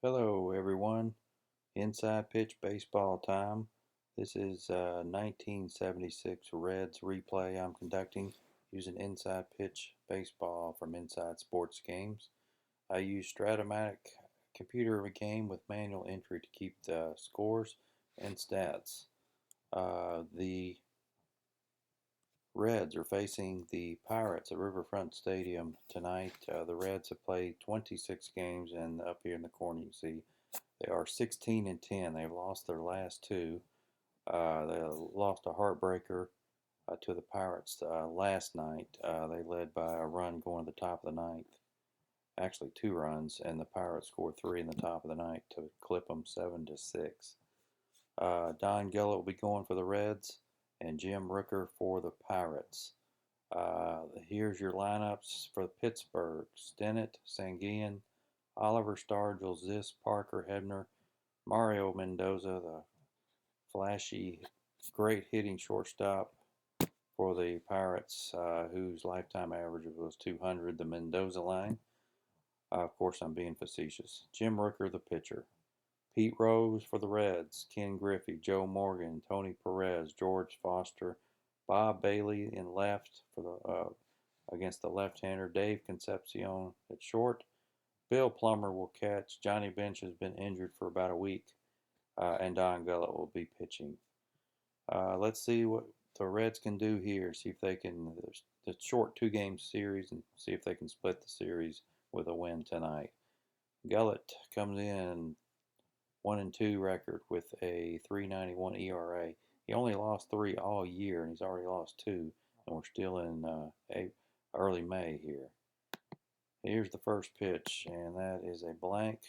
Hello, everyone. Inside pitch baseball time. This is 1976 Reds replay I'm conducting using inside pitch baseball from Inside Sports Games. I use Stratomatic computer of a game with manual entry to keep the scores and stats. The Reds are facing the Pirates at Riverfront Stadium tonight. The Reds have played 26 games, and up here in the corner you see they are 16 and 10. They've lost their last two. They lost a heartbreaker to the Pirates last night. They led by a run going to the top of the ninth. Actually, two runs, and the Pirates scored three in the top of the ninth to clip them 7-6. Don Gullett will be going for the Reds, and Jim Rooker for the Pirates. Here's your lineups for Pittsburgh: Stennett, Sanguillen, Oliver, Stargell, Zisk, Parker, Hebner, Mario Mendoza, the flashy, great hitting shortstop for the Pirates, whose lifetime average was 200, the Mendoza line. Of course, I'm being facetious. Jim Rooker, the pitcher. Pete Rose for the Reds, Ken Griffey, Joe Morgan, Tony Perez, George Foster, Bob Bailey in left for against the left-hander, Dave Concepcion at short. Bill Plummer will catch. Johnny Bench has been injured for about a week, and Don Gullett will be pitching. Let's see what the Reds can do here. See if they can. The short two-game series, and see if they can split the series with a win tonight. Gullett comes in 1-2 record with a 3.91 ERA. He only lost three all year, and he's already lost two, and we're still in early May here. Here's the first pitch, and that is a blank.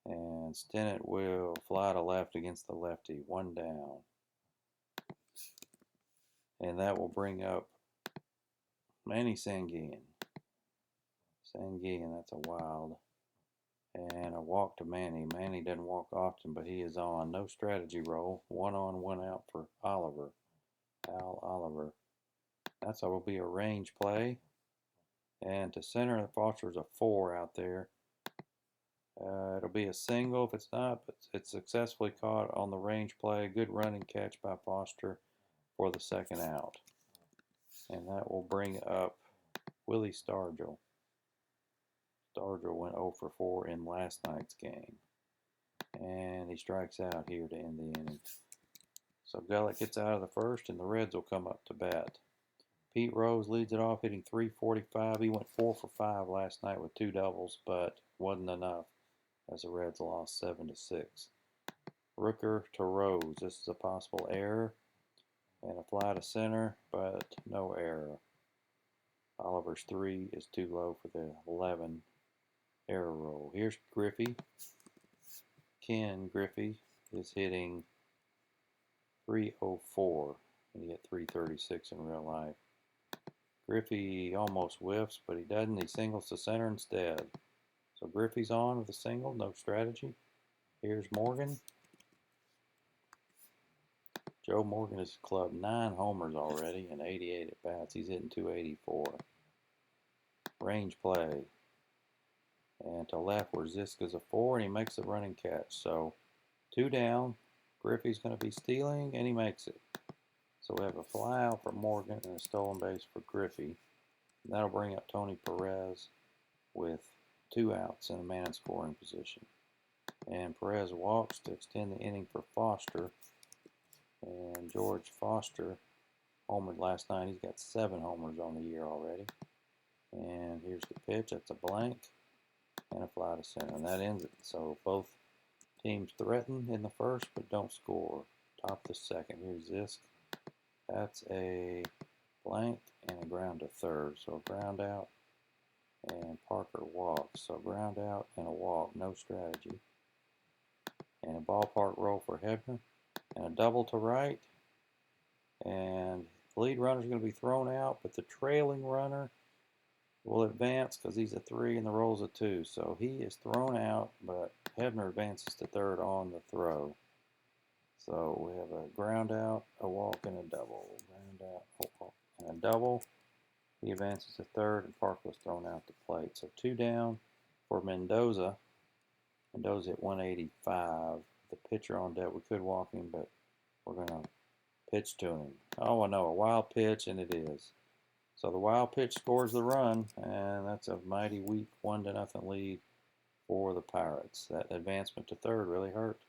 And Stennett will fly to left against the lefty, one down. And that will bring up Manny Sanguillen. Sanguillen, that's a wild. And a walk to Manny. Manny doesn't walk often, but he is on. No strategy roll. One on, one out for Oliver. Al Oliver. That's will be a range play. And to center, Foster's a 4 out there. It'll be a single if it's not, but it's successfully caught on the range play. Good running catch by Foster for the second out. And that will bring up Willie Stargell. Stargell went 0 for 4 in last night's game. And he strikes out here to end the inning. So Gullett gets out of the first, and the Reds will come up to bat. Pete Rose leads it off, hitting .345. He went 4 for 5 last night with two doubles, but wasn't enough as the Reds lost 7-6. Rooker to Rose. This is a possible error. And a fly to center, but no error. Oliver's 3 is too low for the 11 error roll. Here's Griffey. Ken Griffey is hitting .304. And he hit .336 in real life. Griffey almost whiffs, but he doesn't. He singles to center instead. So Griffey's on with a single, no strategy. Here's Morgan. Joe Morgan has clubbed 9 homers already and 88 at bats. He's hitting .284. Range play. And to left where Zisk is a 4, and he makes the running catch. So 2 down. Griffey's going to be stealing, and he makes it. So we have a fly out for Morgan and a stolen base for Griffey. And that'll bring up Tony Perez with 2 outs and a man in scoring position. And Perez walks to extend the inning for Foster. And George Foster homered last night. He's got 7 homers on the year already. And here's the pitch. That's a blank and a fly to center. And that ends it. So both teams threaten in the first but don't score. Top of the second. Here's Zisk. That's a blank and a ground to third. So a ground out and Parker walks. So ground out and a walk. No strategy. And a ballpark roll for Hebner. And a double to right. And the lead runner is going to be thrown out, but the trailing runner will advance because he's a 3 and the roll's a 2. So he is thrown out, but Hebner advances to third on the throw. So we have a ground out, a walk, and a double. Ground out, a walk, and a double. He advances to third, and Parker was thrown out the plate. So 2 down for Mendoza. Mendoza hit 185. The pitcher on deck, we could walk him, but we're going to pitch to him. Oh, I know, a wild pitch, and it is. So the wild pitch scores the run, and that's a mighty weak 1-0 lead for the Pirates. That advancement to third really hurt.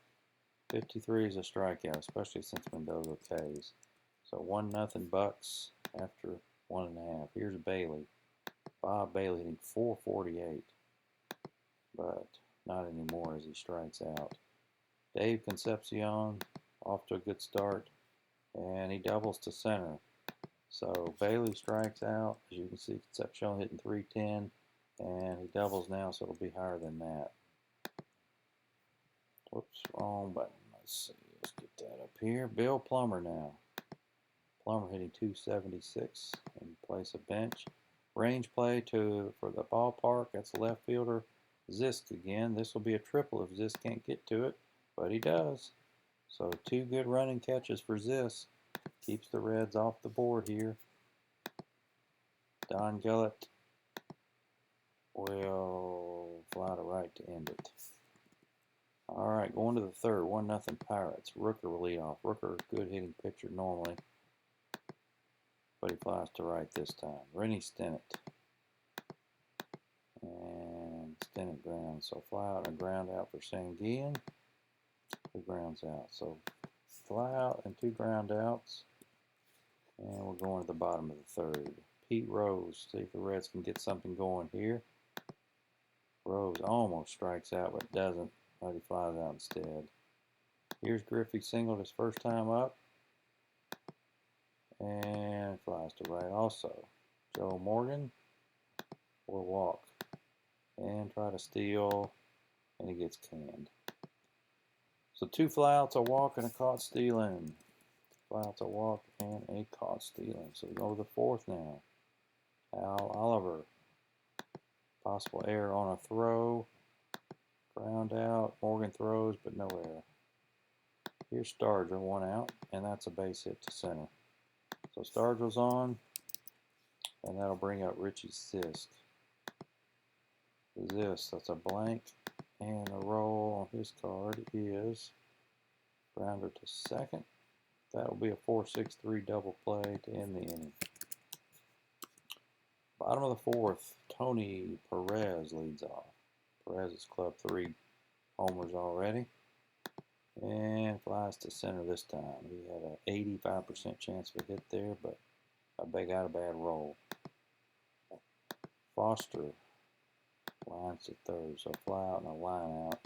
53 is a strikeout, especially since Mendoza Ks. So 1-0 Bucks after 1.5. Here's Bailey. Bob Bailey hitting 448, but not anymore as he strikes out. Dave Concepcion off to a good start, and he doubles to center. So Bailey strikes out. As you can see, Concepcion hitting 310, and he doubles now, so it'll be higher than that. Whoops, wrong button. Let's see. Let's get that up here. Bill Plummer now. Plummer hitting 276 in place of bench. Range play for the ballpark. That's left fielder Zisk again. This will be a triple if Zisk can't get to it, but he does. So 2 good running catches for Zisk. Keeps the Reds off the board here. Don Gullett will fly to right to end it. All right, going to the third. 1-0 Pirates. Rooker will lead off. Rooker, good hitting pitcher normally, but he flies to right this time. Rennie Stennett. And Stennett grounds. So fly out and ground out for Sanguillen, who grounds out. So fly out and 2 ground outs. And we're going to the bottom of the third. Pete Rose. See if the Reds can get something going here. Rose almost strikes out, but doesn't. But he flies out instead. Here's Griffey singled his first time up. And flies to right also. Joe Morgan will walk and try to steal, and he gets canned. So 2 flyouts, a walk, and a caught stealing. Flyouts, a walk, and a caught stealing. So we go to the fourth now. Al Oliver. Possible error on a throw. Ground out. Morgan throws, but no error. Here's Stargell, 1 out, and that's a base hit to center. So Stargell's on, and that'll bring up Richie Zisk. That's a blank, and the roll on his card is grounder to second. That'll be a 4-6-3 double play to end the inning. Bottom of the fourth, Tony Perez leads off. Perez has clubbed 3 homers already, and flies to center this time. He had an 85% chance of a hit there, but got a bad roll. Foster lines to third, so fly out and a line out,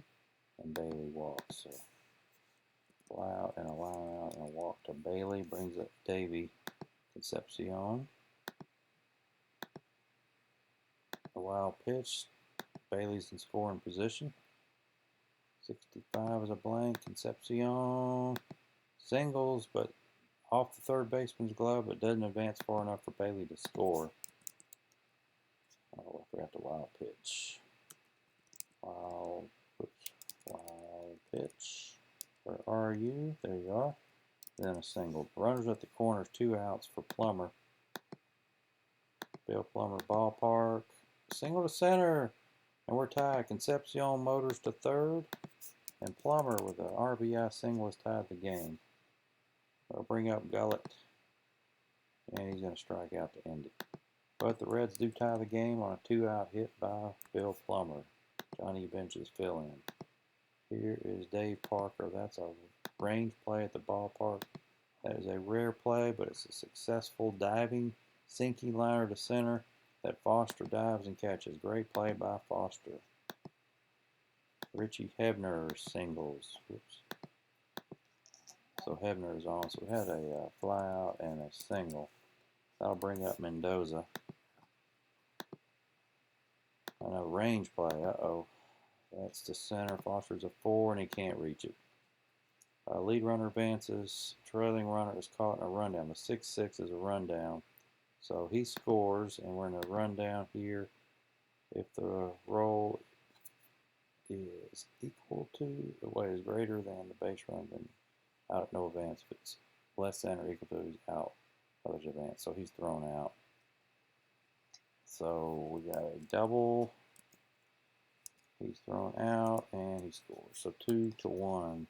and Bailey walks. So fly out and a line out and a walk to Bailey brings up Davey Concepcion. A wild pitch. Bailey's in scoring position. 65 is a blank. Concepcion singles, but off the third baseman's glove, but doesn't advance far enough for Bailey to score. Oh, I forgot the wild pitch. Wild pitch. Where are you? There you are. Then a single. Runners at the corners, 2 outs for Plummer. Bill Plummer ballpark. Single to center. And we're tied. Concepcion motors to third. And Plummer with an RBI single has tied the game. I'll bring up Gullett. And he's going to strike out to end it. But the Reds do tie the game on a 2-out hit by Bill Plummer. Johnny Bench's fill in. Here is Dave Parker. That's a range play at the ballpark. That is a rare play, but it's a successful diving, sinking liner to center that Foster dives and catches. Great play by Foster. Richie Hebner singles. Whoops. So Hebner is on. So we had a fly out and a single. That'll bring up Mendoza. And a range play. Uh-oh. That's to center. Foster's a 4, and he can't reach it. Lead runner advances. Trailing runner is caught in a rundown. The 6-6 is a rundown. So he scores, and we're in a rundown here. If the roll is equal to, is greater than the base run, then out, no advance. If it's less than or equal to, he's out. Others advance. So he's thrown out. So we got a double He's thrown out, and he scores. So 2-1,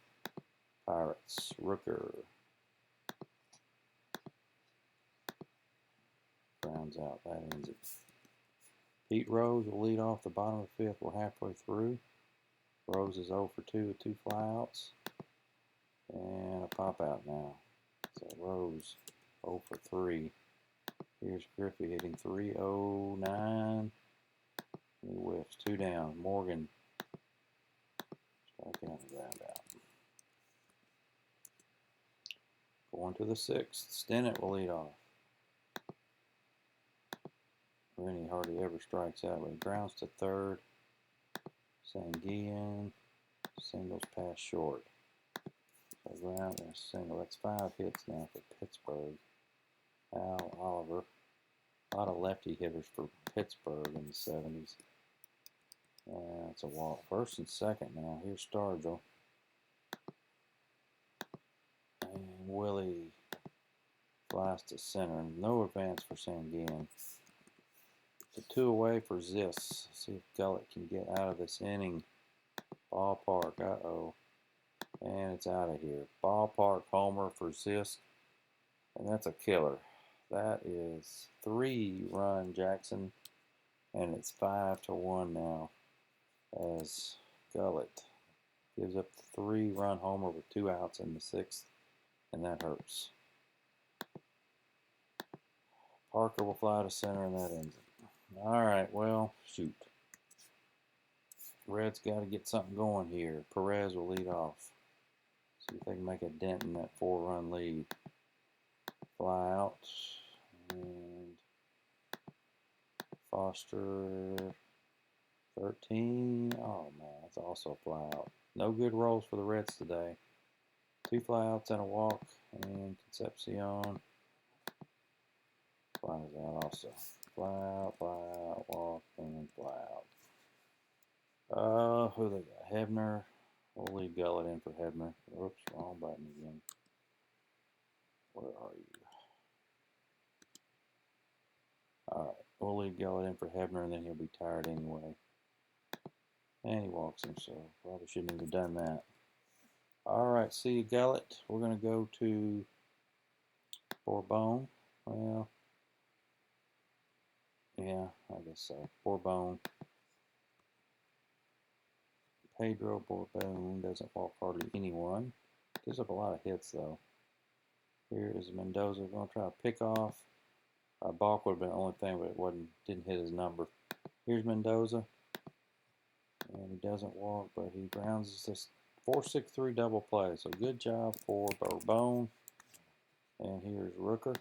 Pirates. Rooker grounds out. That ends it. Pete Rose will lead off the bottom of the fifth. We're halfway through. Rose is 0 for 2 with 2 flyouts. And a pop out now. So Rose 0 for 3. Here's Griffey hitting 309. He whiffs. 2 down. Morgan striking on the ground out. Going to the 6th. Stennett will lead off. Rennie hardly ever strikes out, but he grounds to 3rd. Sanguillen singles past short. So ground and a single. That's 5 hits now for Pittsburgh. Al Oliver. A lot of lefty hitters for Pittsburgh in the 70s. That's a walk. First and second now. Here's Stargell. And Willie flies to center. No advance for Sanguillen. The 2 away for Zis. See if Gullett can get out of this inning. Ballpark. Uh-oh. And it's out of here. Ballpark homer for Zisk. And that's a killer. That is 3-run Jackson. And it's 5-1 now. As Gullett gives up the 3-run homer with 2 outs in the 6th. And that hurts. Parker will fly to center, and that ends it. All right, well, shoot. Reds got to get something going here. Perez will lead off. See if they can make a dent in that 4-run lead. Fly out. And Foster 13. Oh, man, that's also a fly out. No good rolls for the Reds today. 2 flyouts and a walk. And Concepcion flies out also. Fly out, walk, and fly out. Who they got? Hebner. We'll leave Gullett in for Hebner. Oops, wrong button again. Where are you? Alright, we'll leave Gullett in for Hebner, and then he'll be tired anyway. And he walks him, so probably shouldn't have done that. Alright, see you, Gullett. We're going to go to Bourbon. Well, yeah, I guess so. Bourbon. Pedro Bourbon doesn't walk hardly anyone. Gives up a lot of hits, though. Here is Mendoza going to try to pick off. Balk would have been the only thing, but it didn't hit his number. Here's Mendoza. And he doesn't walk, but he grounds this 4-6-3 double play. So good job for Bourbon. And here's Rooker.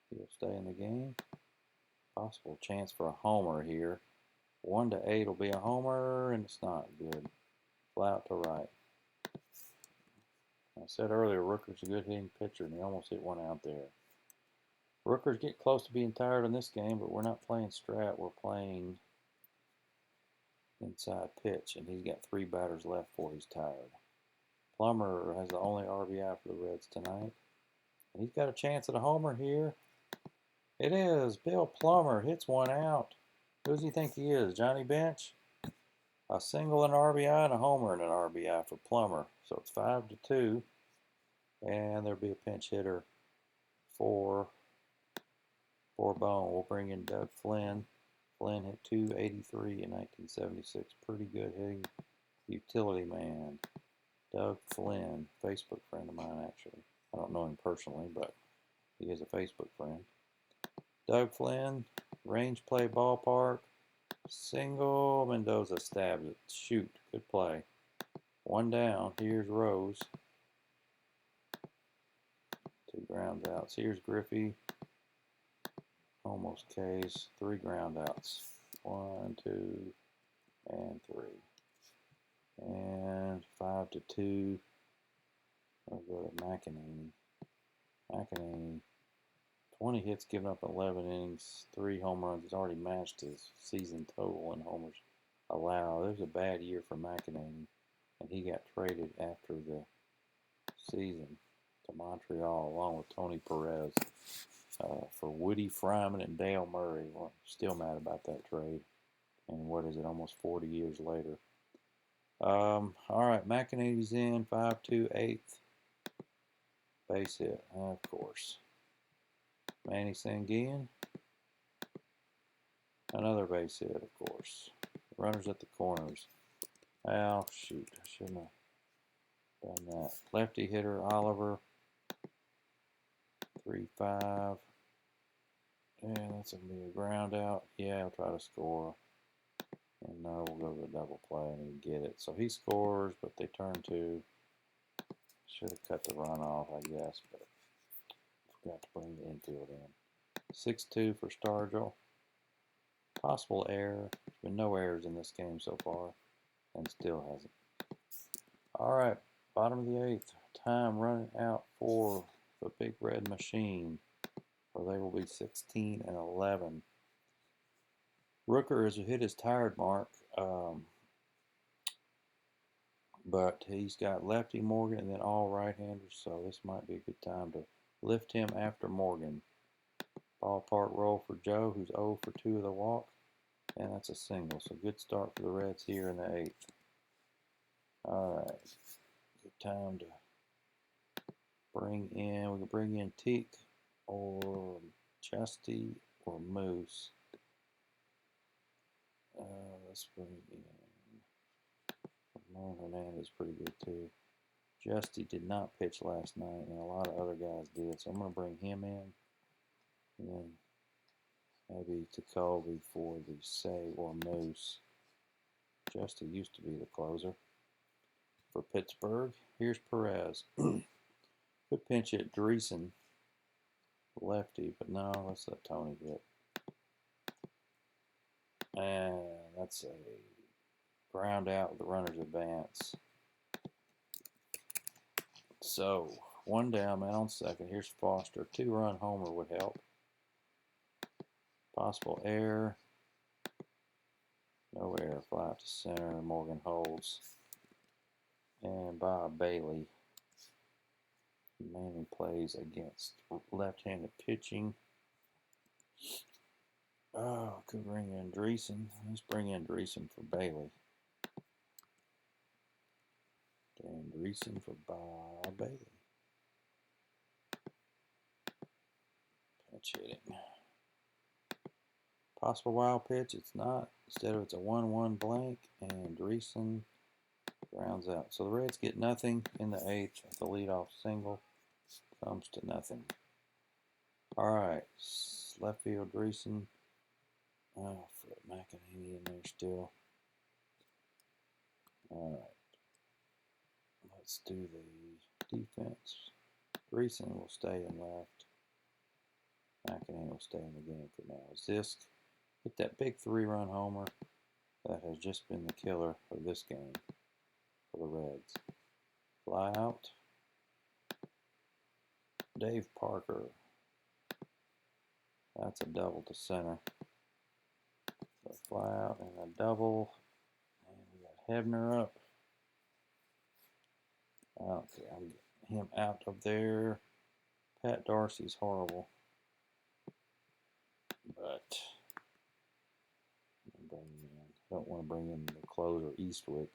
He'll stay in the game. Possible chance for a homer here. 1-8 will be a homer, and it's not good. Fly out to right. I said earlier, Rooker's a good hitting pitcher, and he almost hit one out there. Rookers get close to being tired in this game, but we're not playing strat. We're playing inside pitch, and he's got 3 batters left before he's tired. Plummer has the only RBI for the Reds tonight. And he's got a chance at a homer here. It is. Bill Plummer hits one out. Who does he think he is? Johnny Bench? A single, an RBI, and a homer and an RBI for Plummer. So it's 5-2. And there'll be a pinch hitter for Bourbon. We'll bring in Doug Flynn. Flynn hit .283 in 1976. Pretty good hitting utility man. Doug Flynn, Facebook friend of mine, actually. I don't know him personally, but he is a Facebook friend. Doug Flynn, range play ballpark. Single, Mendoza stabs it. Shoot, good play. 1 down. Here's Rose. 2 ground outs. Here's Griffey. Almost K's. 3 ground outs. 1, 2, and 3. And 5-2. I'll go to McEnany. McEnany, 20 hits, given up 11 innings, 3 home runs. He's already matched his season total in homers allowed. It was a bad year for McEnany, and he got traded after the season to Montreal along with Tony Perez for Woody Fryman and Dale Murray. Well, still mad about that trade. And what is it, almost 40 years later. All right, McEnany's in, 5-2, 8th. Base hit, of course. Manny Sanguillen, another base hit, of course. Runners at the corners. Oh, shoot, I shouldn't have done that. Lefty hitter Oliver, 3-5. Yeah, that's going to be a ground out. Yeah, I'll try to score. And no, we'll go to the double play and he get it. So he scores, but they turn 2. Should have cut the run off, I guess, but forgot to bring the infield in. 6-2 for Stargell. Possible error. There's been no errors in this game so far, and still hasn't. All right, bottom of the 8th. Time running out for the Big Red Machine, where they will be 16-11. Rooker has hit his tired mark, but he's got lefty Morgan and then all right-handers, so this might be a good time to lift him after Morgan. Ballpark roll for Joe, who's 0 for 2 of the walk, and that's a single. So good start for the Reds here in the 8th. All right, good time to bring in. We can bring in Teak or Justy or Moose. Let's bring in Ramon Hernandez, pretty good too. Justy did not pitch last night, and a lot of other guys did, so I'm going to bring him in. And then maybe Jacoby for the save or Moose. Justy used to be the closer for Pittsburgh. Here's Perez. Good pinch hit Dreesen, lefty, but no, let's let Tony hit. And that's a ground out with the runners advance. So, 1 down, man on second. Here's Foster. 2-run homer would help. Possible error. No error. Fly out to center. Morgan holds. And Bob Bailey. Mainly plays against left-handed pitching. Oh, could bring in Dreesen. Let's bring in Dreesen for Bailey. And Dreesen for Bob Bailey. Pinch hitting. Possible wild pitch. It's not. Instead of it's a 1-1 blank, and Dreesen grounds out. So the Reds get nothing in the 8th. The leadoff single comes to nothing. All right, left field Dreesen. Oh, Fred McEnany in there still. All right, let's do the defense. Dreesen will stay in left. McEnany will stay in the game for now. Zisk hit that big 3-run homer. That has just been the killer of this game for the Reds. Fly out. Dave Parker. That's a double to center. So fly out and a double. And we got Hebner up. Okay, I'm getting him out of there. Pat Darcy's horrible. But I'm bringing in. Don't want to bring in the closer Eastwick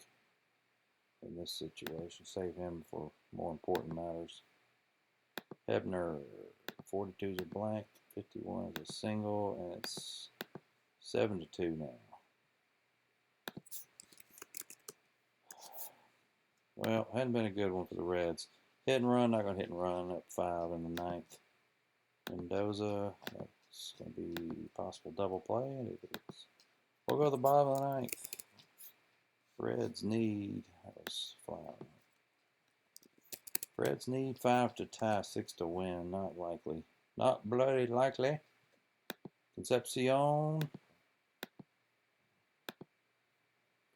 in this situation. Save him for more important matters. Hebner, 42 is a blank, 51 is a single, and it's 7-2 now. Well, hadn't been a good one for the Reds. Hit and run, not going to hit and run, up 5 in the 9th. Mendoza, that's going to be possible double play, and it is. We'll go to the bottom of the 9th. Reds need, that was fly out. Reds need 5 to tie, 6 to win. Not likely. Not bloody likely. Concepcion.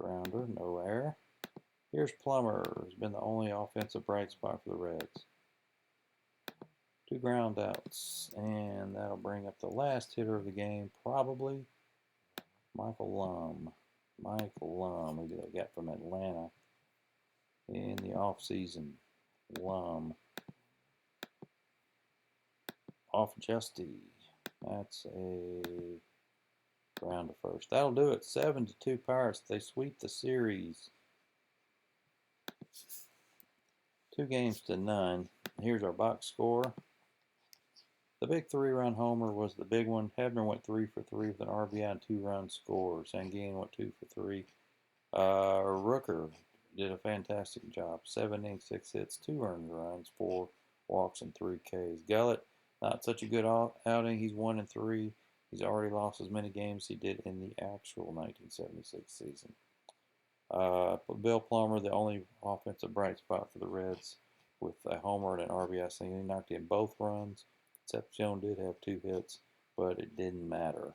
Grounder, no error. Here's Plummer, who's been the only offensive bright spot for the Reds. 2 ground outs, and that'll bring up the last hitter of the game, probably Michael Lum. Michael Lum, who they got from Atlanta in the offseason. Lum. Off Justy. That's a Ground to first. That'll do it. 7-2 Pirates. They sweep the series. 2-0. Here's our box score. The big 3-run homer was the big one. Hebner went 3 for 3 with an RBI and 2-run scores. Sanguine went 2 for 3. Rooker did a fantastic job. 7 innings, 6 hits, 2 earned runs, 4 walks, and 3 Ks. Gullett, not such a good outing. He's 1 3. He's already lost as many games as he did in the actual 1976 season. Bill Plummer, the only offensive bright spot for the Reds, with a homer and an RBI single. He knocked in both runs. Concepcion did have 2 hits, but it didn't matter.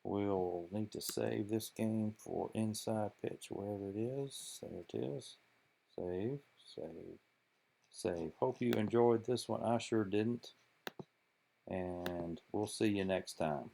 We'll need to save this game for inside pitch, wherever it is. There it is. Save, save, save. Hope you enjoyed this one. I sure didn't. And we'll see you next time.